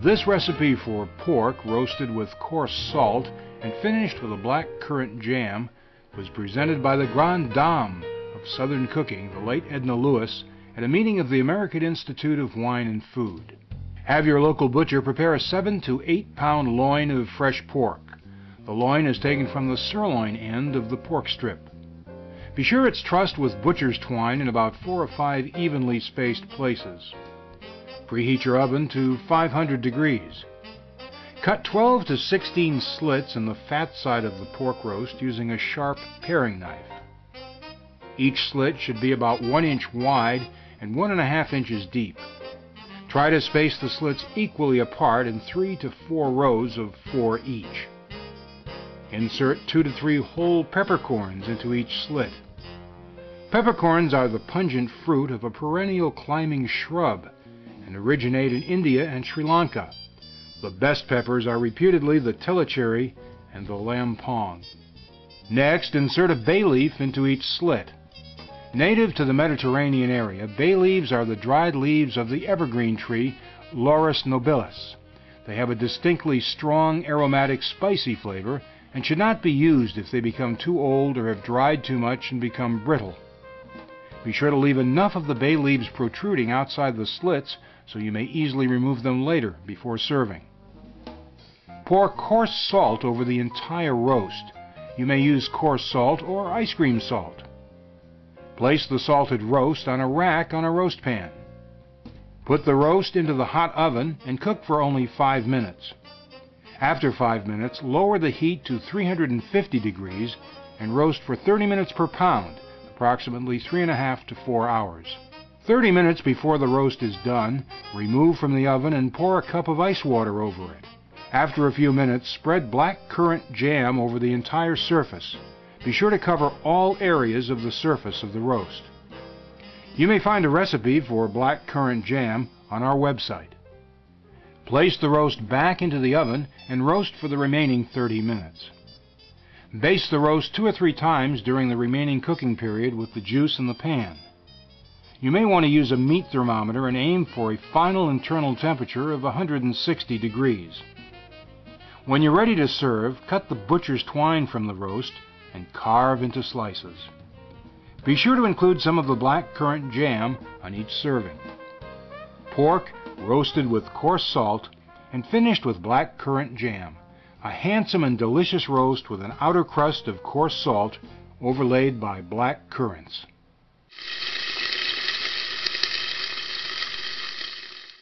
This recipe for pork roasted with coarse salt and finished with a black currant jam was presented by the Grande of Southern cooking, the late Edna Lewis, at a meeting of the American Institute of Wine and Food. Have your local butcher prepare a 7 to 8 pound loin of fresh pork. The loin is taken from the sirloin end of the pork strip. Be sure it's trussed with butcher's twine in about 4 or 5 evenly spaced places. Preheat your oven to 500 degrees. Cut 12 to 16 slits in the fat side of the pork roast using a sharp paring knife. Each slit should be about 1 inch wide and 1.5 inches deep. Try to space the slits equally apart in 3 to 4 rows of 4 each. Insert 2 to 3 whole peppercorns into each slit. Peppercorns are the pungent fruit of a perennial climbing shrub and originate in India and Sri Lanka. The best peppers are reputedly the tilicherry and the lampong. Next, insert a bay leaf into each slit. Native to the Mediterranean area, bay leaves are the dried leaves of the evergreen tree Laurus nobilis. They have a distinctly strong, aromatic, spicy flavor and should not be used if they become too old or have dried too much and become brittle. Be sure to leave enough of the bay leaves protruding outside the slits so you may easily remove them later before serving. Pour coarse salt over the entire roast. You may use coarse salt or ice cream salt. Place the salted roast on a rack on a roast pan. Put the roast into the hot oven and cook for only 5 minutes. After 5 minutes, lower the heat to 350 degrees and roast for 30 minutes per pound, approximately 3.5 to 4 hours. 30 minutes before the roast is done, remove from the oven and pour a cup of ice water over it. After a few minutes, spread black currant jam over the entire surface. Be sure to cover all areas of the surface of the roast. You may find a recipe for black currant jam on our website. Place the roast back into the oven and roast for the remaining 30 minutes. Baste the roast 2 or 3 times during the remaining cooking period with the juice in the pan. You may want to use a meat thermometer and aim for a final internal temperature of 160 degrees. When you're ready to serve, cut the butcher's twine from the roast and carve into slices. Be sure to include some of the black currant jam on each serving. Pork roasted with coarse salt and finished with black currant jam. A handsome and delicious roast with an outer crust of coarse salt overlaid by black currants.